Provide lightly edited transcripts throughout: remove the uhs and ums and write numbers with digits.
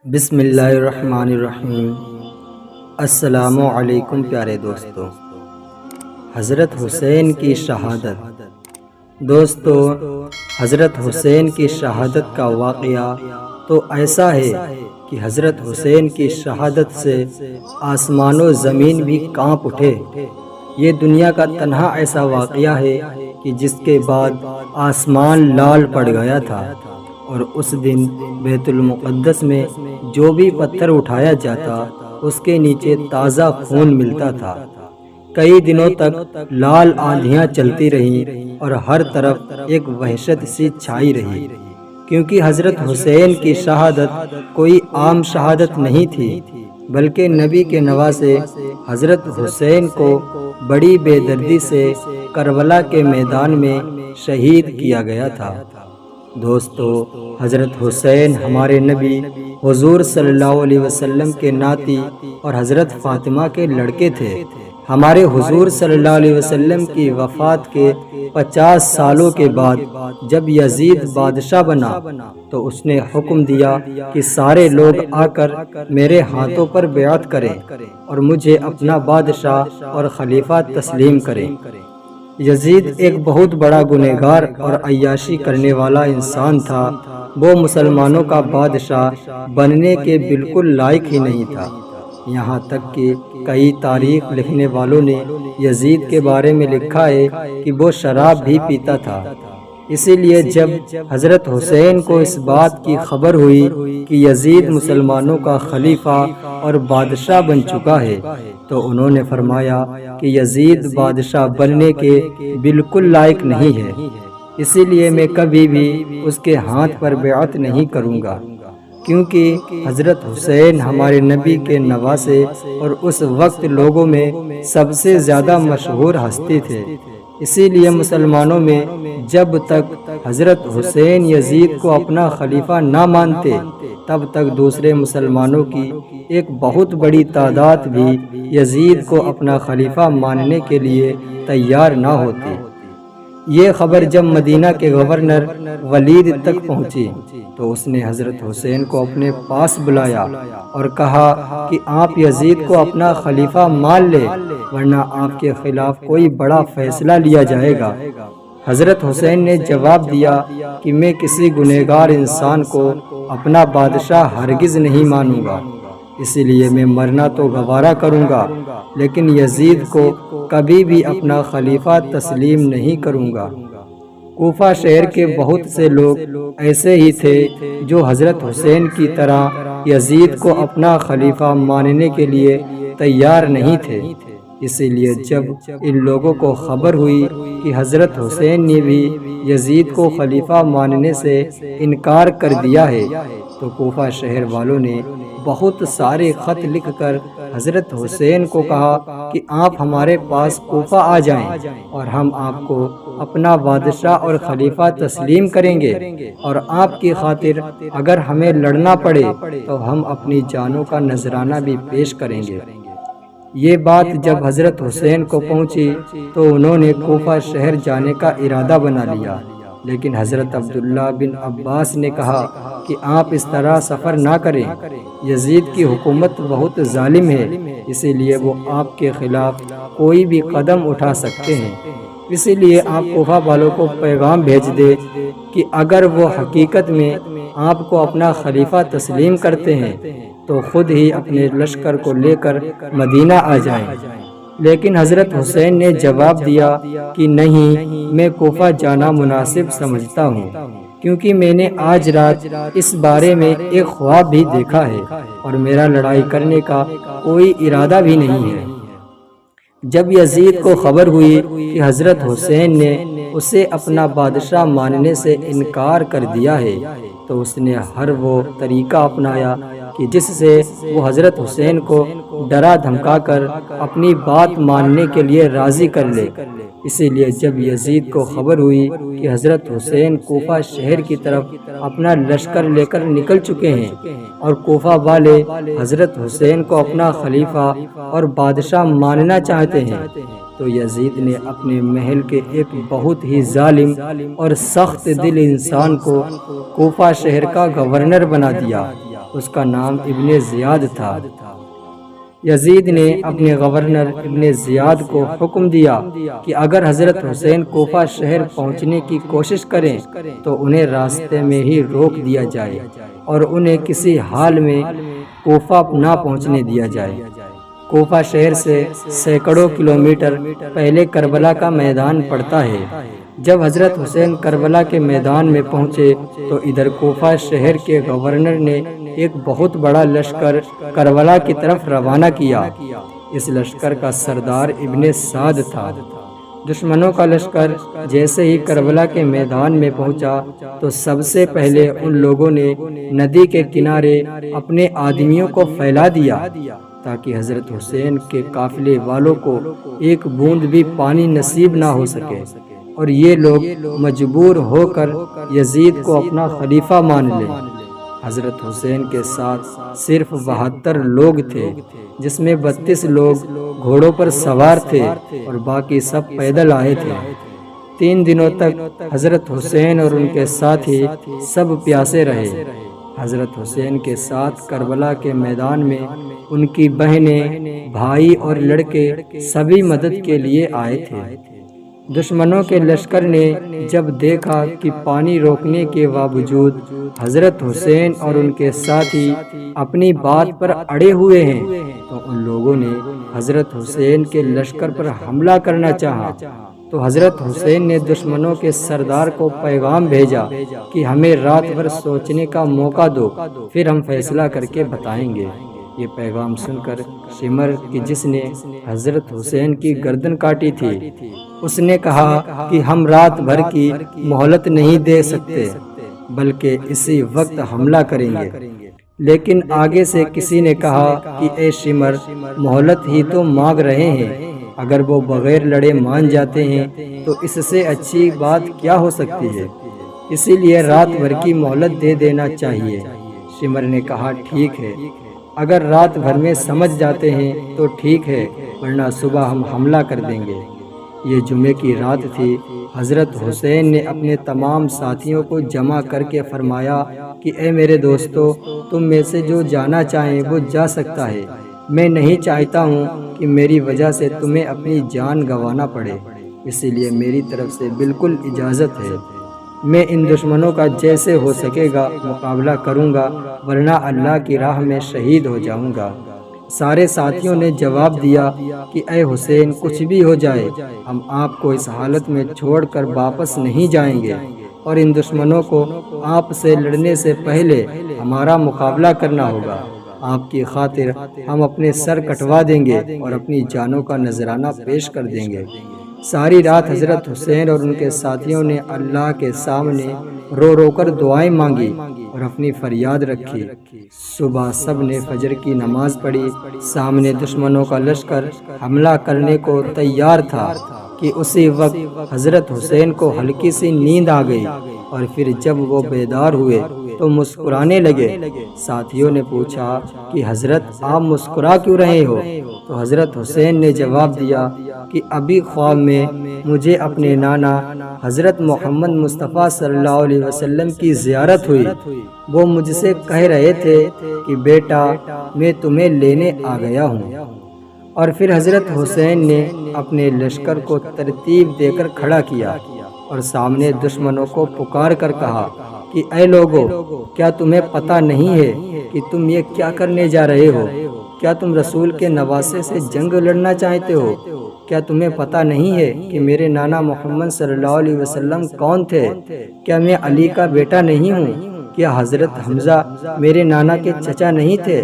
بسم اللہ الرحمن الرحیم۔ السلام علیکم پیارے دوستو۔ حضرت حسین کی شہادت۔ دوستو، حضرت حسین کی شہادت کا واقعہ تو ایسا ہے کہ حضرت حسین کی شہادت سے آسمان و زمین بھی کانپ اٹھے۔ یہ دنیا کا تنہا ایسا واقعہ ہے کہ جس کے بعد آسمان لال پڑ گیا تھا، اور اس دن بیت المقدس میں جو بھی پتھر اٹھایا جاتا اس کے نیچے تازہ خون ملتا تھا۔ کئی دنوں تک لال آندھیاں چلتی رہیں اور ہر طرف ایک وحشت سی چھائی رہی، کیونکہ حضرت حسین کی شہادت کوئی عام شہادت نہیں تھی، بلکہ نبی کے نواسے حضرت حسین کو بڑی بے دردی سے کربلا کے میدان میں شہید کیا گیا تھا۔ دوستو، حضرت حسین ہمارے نبی حضور صلی اللہ علیہ وسلم کے ناتی اور حضرت فاطمہ کے لڑکے تھے۔ ہمارے حضور صلی اللہ علیہ وسلم کی وفات کے 50 سالوں کے بعد جب یزید بادشاہ بنا تو اس نے حکم دیا کہ سارے لوگ آ کر میرے ہاتھوں پر بیعت کریں اور مجھے اپنا بادشاہ اور خلیفہ تسلیم کریں۔ یزید ایک بہت بڑا گنہگار اور عیاشی کرنے والا انسان تھا۔ وہ مسلمانوں کا بادشاہ بننے کے بالکل لائق ہی نہیں تھا، یہاں تک کہ کئی تاریخ لکھنے والوں نے یزید کے بارے میں لکھا ہے کہ وہ شراب بھی پیتا تھا۔ اسی لیے جب حضرت حسین کو اس بات کی خبر ہوئی کہ یزید مسلمانوں کا خلیفہ اور بادشاہ بن چکا ہے تو انہوں نے فرمایا کہ یزید بادشاہ بننے کے بالکل لائق نہیں ہے، اسی لیے میں کبھی بھی اس کے ہاتھ پر بیعت نہیں کروں گا، کیونکہ حضرت حسین ہمارے نبی کے نواسے اور اس وقت لوگوں میں سب سے زیادہ مشہور ہستی تھے۔ اسی لیے مسلمانوں میں جب تک حضرت حسین یزید کو اپنا خلیفہ نہ مانتے تب تک دوسرے مسلمانوں کی ایک بہت بڑی تعداد بھی یزید کو اپنا خلیفہ ماننے کے لیے تیار نہ ہوتی۔ یہ خبر جب مدینہ کے گورنر ولید تک پہنچی تو اس نے حضرت حسین کو اپنے پاس بلایا اور کہا کہ آپ یزید کو اپنا خلیفہ مان لے، ورنہ آپ کے خلاف کوئی بڑا فیصلہ لیا جائے گا۔ حضرت حسین نے جواب دیا کہ میں کسی گنہگار انسان کو اپنا بادشاہ ہرگز نہیں مانوں گا، اسی لیے میں مرنا تو گوارا کروں گا، لیکن یزید کو کبھی بھی اپنا خلیفہ تسلیم نہیں کروں گا۔ کوفہ شہر کے بہت سے لوگ ایسے ہی تھے جو حضرت حسین کی طرح یزید کو اپنا خلیفہ ماننے کے لیے تیار نہیں تھے۔ اسی لیے جب ان لوگوں کو خبر ہوئی کہ حضرت حسین نے بھی یزید کو خلیفہ ماننے سے انکار کر دیا ہے تو کوفہ شہر والوں نے بہت سارے خط لکھ کر حضرت حسین کو کہا کہ آپ ہمارے پاس کوفہ آ جائیں اور ہم آپ کو اپنا بادشاہ اور خلیفہ تسلیم کریں گے، اور آپ کی خاطر اگر ہمیں لڑنا پڑے تو ہم اپنی جانوں کا نذرانہ بھی پیش کریں گے۔ یہ بات جب حضرت حسین کو پہنچی تو انہوں نے کوفہ شہر جانے کا ارادہ بنا لیا، لیکن حضرت عبداللہ بن عباس نے کہا کہ آپ اس طرح سفر نہ کریں، یزید کی حکومت بہت ظالم ہے، اسی لیے وہ آپ کے خلاف کوئی بھی قدم اٹھا سکتے ہیں، اسی لیے آپ کوفہ والوں کو پیغام بھیج دے کہ اگر وہ حقیقت میں آپ کو اپنا خلیفہ تسلیم کرتے ہیں تو خود ہی اپنے لشکر کو لے کر مدینہ آ جائیں۔ لیکن حضرت حسین نے جواب دیا کہ نہیں، میں کوفہ جانا مناسب سمجھتا ہوں، کیونکہ میں نے آج رات اس بارے میں ایک خواب بھی دیکھا ہے اور میرا لڑائی کرنے کا کوئی ارادہ بھی نہیں ہے۔ جب یزید کو خبر ہوئی کہ حضرت حسین نے اسے اپنا بادشاہ ماننے سے انکار کر دیا ہے تو اس نے ہر وہ طریقہ اپنایا کہ جس سے وہ حضرت حسین کو ڈرا دھمکا کر اپنی بات ماننے کے لیے راضی کر لے۔ اسی لیے جب یزید کو خبر ہوئی کہ حضرت حسین کوفہ شہر کی طرف اپنا لشکر لے کر نکل چکے ہیں اور کوفہ والے حضرت حسین کو اپنا خلیفہ اور بادشاہ ماننا چاہتے ہیں تو یزید نے اپنے محل کے ایک بہت ہی ظالم اور سخت دل انسان کو کوفہ شہر کا گورنر بنا دیا۔ اس کا نام ابن زیاد تھا۔ یزید نے اپنے گورنر ابن زیاد کو حکم دیا کہ اگر حضرت حسین کوفہ شہر پہنچنے کی کوشش کریں تو انہیں راستے میں ہی روک دیا جائے اور انہیں کسی حال میں کوفہ نہ پہنچنے دیا جائے۔ کوفہ شہر سے سینکڑوں کلومیٹر پہلے کربلا کا میدان پڑتا ہے۔ جب حضرت حسین کربلا کے میدان میں پہنچے تو ادھر کوفہ شہر کے گورنر نے ایک بہت بڑا لشکر کربلا کی طرف روانہ کیا۔ اس لشکر کا سردار ابن سعد تھا۔ دشمنوں کا لشکر جیسے ہی کربلا کے میدان میں پہنچا تو سب سے پہلے ان لوگوں نے ندی کے کنارے اپنے آدمیوں کو پھیلا دیا تاکہ حضرت حسین کے قافلے والوں کو ایک بوند بھی پانی نصیب نہ ہو سکے، اور یہ لوگ مجبور ہو کر یزید کو اپنا خلیفہ مان لیں۔ حضرت حسین کے ساتھ صرف 72 لوگ تھے، جس میں 32 لوگ گھوڑوں پر سوار تھے اور باقی سب پیدل آئے تھے۔ 3 دنوں تک حضرت حسین اور ان کے ساتھی سب پیاسے رہے۔ حضرت حسین کے ساتھ کربلا کے میدان میں ان کی بہنیں، بھائی اور لڑکے سبھی مدد کے لیے آئے تھے۔ دشمنوں کے لشکر نے جب دیکھا کہ پانی روکنے کے باوجود حضرت حسین اور ان کے ساتھی اپنی بات پر اڑے ہوئے ہیں تو ان لوگوں نے حضرت حسین کے لشکر پر حملہ کرنا چاہا۔ تو حضرت حسین نے دشمنوں کے سردار کو پیغام بھیجا کہ ہمیں رات بھر سوچنے کا موقع دو، پھر ہم فیصلہ کر کے بتائیں گے۔ یہ پیغام سن کر شمر کی جس نے حضرت حسین کی گردن کاٹی تھی، اس نے کہا کہ ہم رات بھر کی مہلت نہیں دے سکتے بلکہ اسی وقت حملہ کریں گے۔ لیکن آگے سے کسی نے کہا کہ اے شمر، مہلت ہی تو مانگ رہے ہیں، اگر وہ بغیر لڑے مان جاتے ہیں تو اس سے اچھی بات کیا ہو سکتی ہے، اسی لیے رات بھر کی مہلت دے دینا چاہیے۔ شمر نے کہا ٹھیک ہے، اگر رات بھر میں سمجھ جاتے ہیں تو ٹھیک ہے، ورنہ صبح ہم حملہ کر دیں گے۔ یہ جمعے کی رات تھی۔ حضرت حسین نے اپنے تمام ساتھیوں کو جمع کر کے فرمایا کہ اے میرے دوستو، تم میں سے جو جانا چاہیں وہ جا سکتا ہے، میں نہیں چاہتا ہوں کہ میری وجہ سے تمہیں اپنی جان گنوانا پڑے، اسی لیے میری طرف سے بالکل اجازت ہے۔ میں ان دشمنوں کا جیسے ہو سکے گا مقابلہ کروں گا، ورنہ اللہ کی راہ میں شہید ہو جاؤں گا۔ سارے ساتھیوں نے جواب دیا کہ اے حسین، کچھ بھی ہو جائے ہم آپ کو اس حالت میں چھوڑ کر واپس نہیں جائیں گے، اور ان دشمنوں کو آپ سے لڑنے سے پہلے ہمارا مقابلہ کرنا ہوگا۔ آپ کی خاطر ہم اپنے سر کٹوا دیں گے اور اپنی جانوں کا نذرانہ پیش کر دیں گے۔ ساری رات حضرت حسین اور ان کے ساتھیوں نے اللہ کے سامنے رو رو کر دعائیں مانگی اور اپنی فریاد رکھی۔ صبح سب نے فجر کی نماز پڑھی۔ سامنے دشمنوں کا لشکر حملہ کرنے کو تیار تھا کہ اسی وقت حضرت حسین کو ہلکی سی نیند آ گئی، اور پھر جب وہ بیدار ہوئے تو مسکرانے لگے۔ ساتھیوں نے پوچھا کہ حضرت آپ مسکرا کیوں رہے ہو؟ تو حضرت حسین نے جواب دیا کہ ابھی خواب میں مجھے اپنے نانا حضرت محمد مصطفیٰ صلی اللہ علیہ وسلم کی زیارت ہوئی۔ وہ مجھ سے کہہ رہے تھے کہ بیٹا میں تمہیں لینے آ گیا ہوں۔ اور پھر حضرت حسین نے اپنے لشکر کو ترتیب دے کر کھڑا کیا اور سامنے دشمنوں کو پکار کر کہا کہ اے لوگو، کیا تمہیں پتہ نہیں ہے کہ تم یہ کیا کرنے جا رہے ہو؟ کیا تم رسول کے نواسے سے جنگ لڑنا چاہتے ہو؟ کیا تمہیں پتہ نہیں ہے کہ میرے نانا محمد صلی اللہ علیہ وسلم کون تھے؟ کیا میں علی کا بیٹا نہیں ہوں؟ کیا حضرت حمزہ میرے نانا کے چچا نہیں تھے؟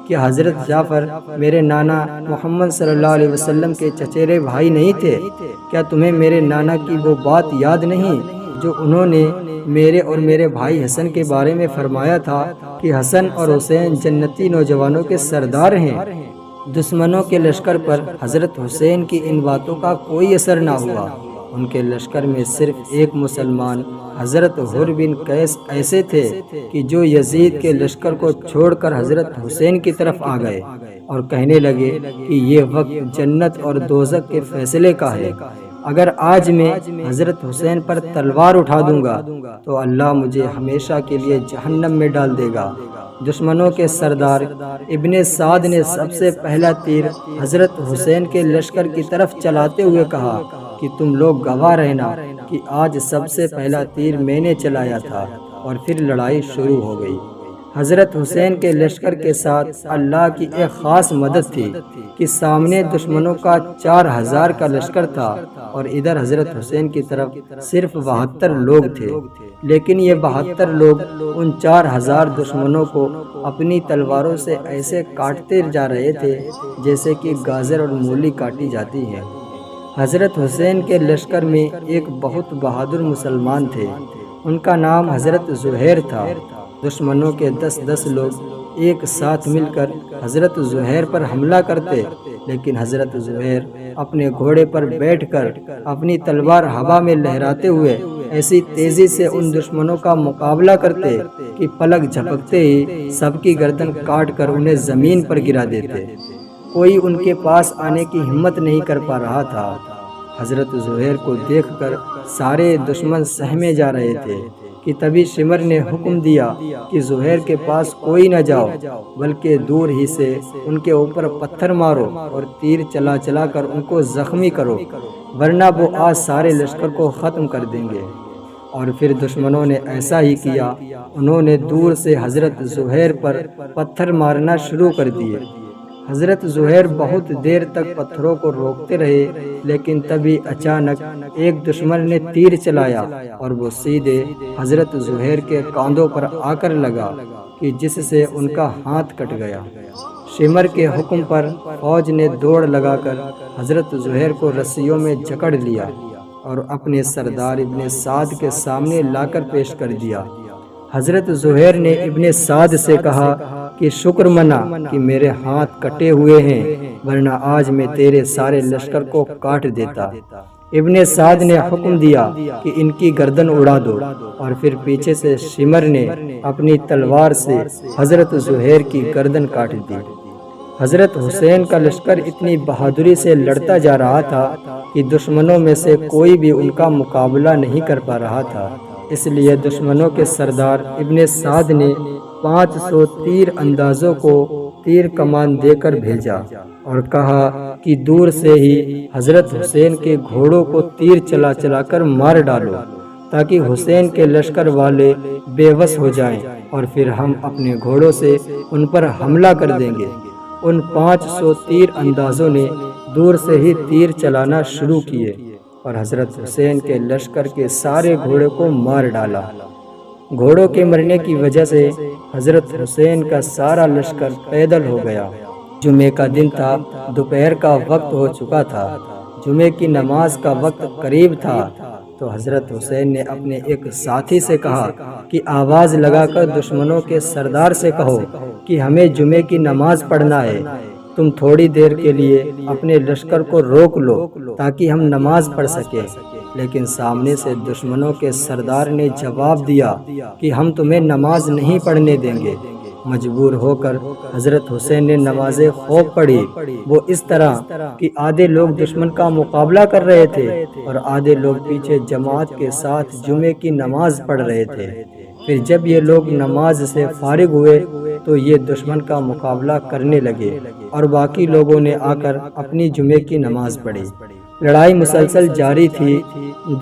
کیا حضرت جعفر میرے نانا محمد صلی اللہ علیہ وسلم کے چچیرے بھائی نہیں تھے؟ کیا تمہیں میرے نانا کی وہ بات یاد نہیں جو انہوں نے میرے اور میرے بھائی حسن کے بارے میں فرمایا تھا کہ حسن اور حسین جنتی نوجوانوں کے سردار ہیں؟ دشمنوں کے لشکر پر حضرت حسین کی ان باتوں کا کوئی اثر نہ ہوا۔ ان کے لشکر میں صرف ایک مسلمان حضرت حر بن قیس ایسے تھے کہ جو یزید کے لشکر کو چھوڑ کر حضرت حسین کی طرف آ گئے اور کہنے لگے کہ یہ وقت جنت اور دوزخ کے فیصلے کا ہے۔ اگر آج میں حضرت حسین پر تلوار اٹھا دوں گا تو اللہ مجھے ہمیشہ کے لیے جہنم میں ڈال دے گا۔ دشمنوں کے سردار ابن سعد نے سب سے پہلا تیر حضرت حسین کے لشکر کی طرف چلاتے ہوئے کہا کہ تم لوگ گواہ رہنا کہ آج سب سے پہلا تیر میں نے چلایا تھا، اور پھر لڑائی شروع ہو گئی۔ حضرت حسین کے لشکر کے ساتھ اللہ کی ایک خاص مدد تھی کہ سامنے دشمنوں کا 4000 کا لشکر تھا اور ادھر حضرت حسین کی طرف صرف 72 لوگ تھے، لیکن یہ 72 لوگ ان 4000 دشمنوں کو اپنی تلواروں سے ایسے کاٹتے جا رہے تھے جیسے کہ گاجر اور مولی کاٹی جاتی ہے۔ حضرت حسین کے لشکر میں ایک بہت بہادر مسلمان تھے، ان کا نام حضرت زہیر تھا۔ دشمنوں کے 10 لوگ ایک ساتھ مل کر حضرت زہیر پر حملہ کرتے، لیکن حضرت زہیر اپنے گھوڑے پر بیٹھ کر اپنی تلوار ہوا میں لہراتے ہوئے ایسی تیزی سے ان دشمنوں کا مقابلہ کرتے کہ پلک جھپکتے ہی سب کی گردن کاٹ کر انہیں زمین پر گرا دیتے۔ کوئی ان کے پاس آنے کی ہمت نہیں کر پا رہا تھا۔ حضرت زہیر کو دیکھ کر سارے دشمن سہمے جا رہے تھے کہ تبھی شمر نے حکم دیا کہ زہیر کے پاس کوئی نہ جاؤ، بلکہ دور ہی سے ان کے اوپر پتھر مارو اور تیر چلا چلا کر ان کو زخمی کرو، ورنہ وہ آج سارے لشکر کو ختم کر دیں گے۔ اور پھر دشمنوں نے ایسا ہی کیا، انہوں نے دور سے حضرت زہیر پر پتھر مارنا شروع کر دیے۔ حضرت زہیر بہت دیر تک پتھروں کو روکتے رہے، لیکن تبھی اچانک ایک دشمن نے تیر چلایا اور وہ سیدھے حضرت زہیر کے کاندھوں پر آ کر لگا کہ جس سے ان کا ہاتھ کٹ گیا۔ شمر کے حکم پر فوج نے دوڑ لگا کر حضرت زہیر کو رسیوں میں جکڑ لیا اور اپنے سردار ابن سعد کے سامنے لا کر پیش کر دیا۔ حضرت زہیر نے ابن سعد سے کہا کہ شکر منا کہ میرے ہاتھ کٹے ہوئے ہیں، ورنہ آج میں تیرے سارے لشکر کو کاٹ دیتا۔ ابن سعد نے حکم دیا کہ ان کی گردن اڑا دو، اور پھر پیچھے سے شمر نے اپنی تلوار سے حضرت زہیر کی گردن کاٹ دی۔ حضرت حسین کا لشکر اتنی بہادری سے لڑتا جا رہا تھا کہ دشمنوں میں سے کوئی بھی ان کا مقابلہ نہیں کر پا رہا تھا، اس لیے دشمنوں کے سردار ابن سعد نے 500 تیر اندازوں کو تیر کمان دے کر بھیجا اور کہا کہ دور سے ہی حضرت حسین کے گھوڑوں کو تیر چلا چلا کر مار ڈالو، تاکہ حسین کے لشکر والے بے بس ہو جائیں اور پھر ہم اپنے گھوڑوں سے ان پر حملہ کر دیں گے۔ ان 500 تیر اندازوں نے دور سے ہی تیر چلانا شروع کیے اور حضرت حسین کے لشکر کے سارے گھوڑے کو مار ڈالا۔ گھوڑوں کے مرنے کی وجہ سے حضرت حسین کا سارا لشکر پیدل ہو گیا۔ جمعے کا دن تھا، دوپہر کا وقت ہو چکا تھا، جمعے کی نماز کا وقت قریب تھا، تو حضرت حسین نے اپنے ایک ساتھی سے کہا کہ آواز لگا کر دشمنوں کے سردار سے کہو کہ ہمیں جمعے کی نماز پڑھنا ہے، تم تھوڑی دیر کے لیے اپنے لشکر کو روک لو تاکہ ہم نماز پڑھ سکیں۔ لیکن سامنے سے دشمنوں کے سردار نے جواب دیا کہ ہم تمہیں نماز نہیں پڑھنے دیں گے۔ مجبور ہو کر حضرت حسین نے نماز خوف پڑھی۔ وہ اس طرح کہ آدھے لوگ دشمن کا مقابلہ کر رہے تھے اور آدھے لوگ پیچھے جماعت کے ساتھ جمعے کی نماز پڑھ رہے تھے۔ پھر جب یہ لوگ نماز سے فارغ ہوئے تو یہ دشمن کا مقابلہ کرنے لگے اور باقی لوگوں نے آ کر اپنی جمعے کی نماز پڑھی۔ لڑائی مسلسل جاری تھی۔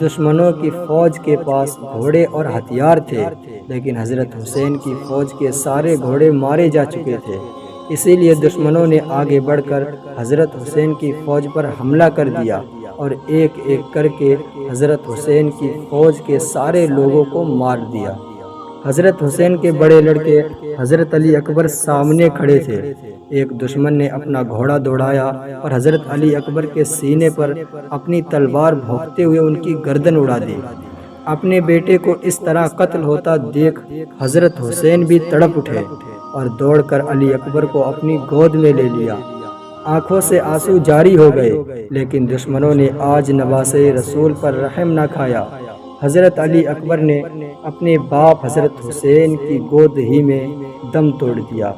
دشمنوں کی فوج کے پاس گھوڑے اور ہتھیار تھے، لیکن حضرت حسین کی فوج کے سارے گھوڑے مارے جا چکے تھے، اسی لیے دشمنوں نے آگے بڑھ کر حضرت حسین کی فوج پر حملہ کر دیا اور ایک ایک کر کے حضرت حسین کی فوج کے سارے لوگوں کو مار دیا۔ حضرت حسین کے بڑے لڑکے حضرت علی اکبر سامنے کھڑے تھے۔ ایک دشمن نے اپنا گھوڑا دوڑایا اور حضرت علی اکبر کے سینے پر اپنی تلوار بھونکتے ہوئے ان کی گردن اڑا دی۔ اپنے بیٹے کو اس طرح قتل ہوتا دیکھ حضرت حسین بھی تڑپ اٹھے اور دوڑ کر علی اکبر کو اپنی گود میں لے لیا۔ آنکھوں سے آنسو جاری ہو گئے، لیکن دشمنوں نے آج نواسے رسول پر رحم نہ کھایا۔ حضرت علی اکبر نے اپنے باپ حضرت حسین کی گود ہی میں دم توڑ دیا۔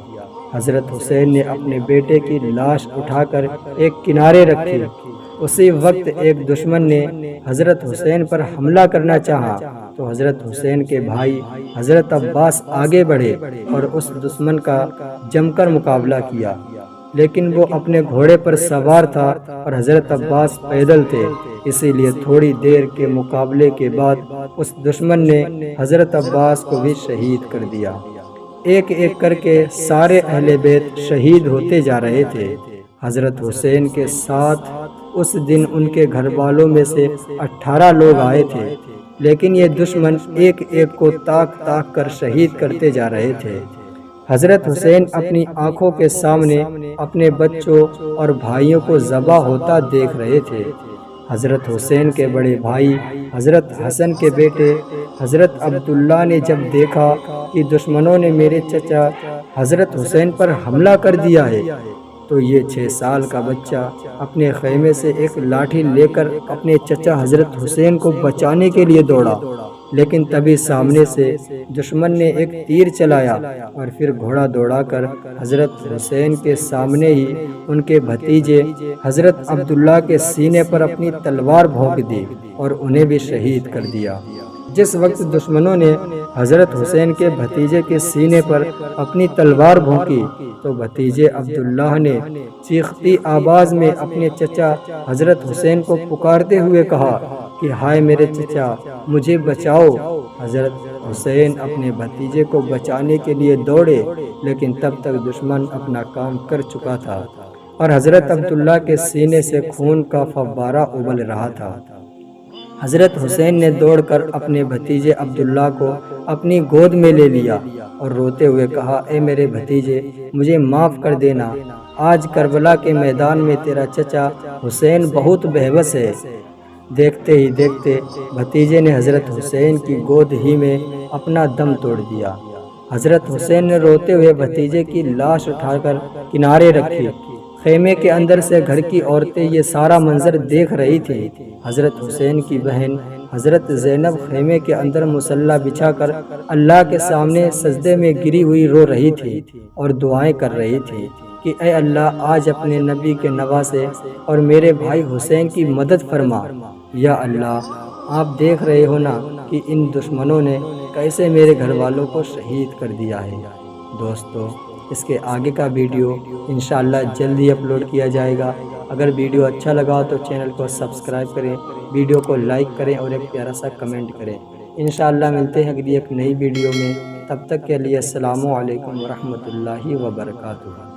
حضرت حسین نے اپنے بیٹے کی لاش اٹھا کر ایک کنارے رکھی اسی وقت ایک دشمن نے حضرت حسین پر حملہ کرنا چاہا تو حضرت حسین کے بھائی حضرت عباس آگے بڑھے اور اس دشمن کا جم کر مقابلہ کیا، لیکن وہ اپنے گھوڑے پر سوار تھا اور حضرت عباس پیدل تھے، اسی لیے تھوڑی دیر کے مقابلے کے بعد اس دشمن نے حضرت عباس کو بھی شہید کر دیا۔ ایک ایک کر کے سارے اہل بیت شہید ہوتے جا رہے تھے۔ حضرت حسین کے ساتھ اس دن ان کے گھر والوں میں سے 18 لوگ آئے تھے، لیکن یہ دشمن ایک ایک کو تاک تاک کر شہید کرتے جا رہے تھے۔ حضرت حسین اپنی آنکھوں کے سامنے اپنے بچوں اور بھائیوں کو ذبح ہوتا دیکھ رہے تھے۔ حضرت حسین کے بڑے بھائی حضرت حسن کے بیٹے حضرت عبداللہ نے جب دیکھا کہ دشمنوں نے میرے چچا حضرت حسین پر حملہ کر دیا ہے، تو یہ 6 سال کا بچہ اپنے خیمے سے ایک لاٹھی لے کر اپنے چچا حضرت حسین کو بچانے کے لیے دوڑا، لیکن تبھی سامنے سے دشمن نے ایک تیر چلایا اور پھر گھوڑا دوڑا کر حضرت حسین کے سامنے ہی ان کے بھتیجے حضرت عبداللہ کے سینے پر اپنی تلوار بھونک دی اور انہیں بھی شہید کر دیا۔ جس وقت دشمنوں نے حضرت حسین کے بھتیجے کے سینے پر اپنی تلوار بھونکی تو بھتیجے عبداللہ نے چیختی آواز میں اپنے چچا حضرت حسین کو پکارتے ہوئے کہا کہ ہائے میرے چچا، مجھے بچاؤ۔ حضرت حسین اپنے بھتیجے کو بچانے کے لیے دوڑے، لیکن تب تک دشمن اپنا کام کر چکا تھا اور حضرت عبداللہ کے سینے سے خون کا فوارہ ابل رہا تھا۔ حضرت حسین نے دوڑ کر اپنے بھتیجے عبداللہ کو اپنی گود میں لے لیا اور روتے ہوئے کہا، اے میرے بھتیجے، مجھے معاف کر دینا، آج کربلا کے میدان میں تیرا چچا حسین بہت بے بس ہے۔ دیکھتے ہی دیکھتے بھتیجے نے حضرت حسین کی گود ہی میں اپنا دم توڑ دیا۔ حضرت حسین نے روتے ہوئے بھتیجے کی لاش اٹھا کر کنارے رکھی۔ خیمے کے اندر سے گھر کی عورتیں یہ سارا منظر دیکھ رہی تھیں۔ حضرت حسین کی بہن حضرت زینب خیمے کے اندر مصلی بچھا کر اللہ کے سامنے سجدے میں گری ہوئی رو رہی تھی اور دعائیں کر رہی تھی کہ اے اللہ، آج اپنے نبی کے نواسے اور میرے بھائی حسین کی مدد فرما۔ یا اللہ، آپ دیکھ رہے ہو نا کہ ان دشمنوں نے کیسے میرے گھر والوں کو شہید کر دیا ہے۔ دوستو، اس کے آگے کا ویڈیو انشاءاللہ جلدی اپلوڈ کیا جائے گا۔ اگر ویڈیو اچھا لگا تو چینل کو سبسکرائب کریں، ویڈیو کو لائک کریں اور ایک پیارا سا کمنٹ کریں۔ انشاءاللہ ملتے ہیں اگلی ایک نئی ویڈیو میں، تب تک کے لیے السلام علیکم ورحمۃ اللہ وبرکاتہ۔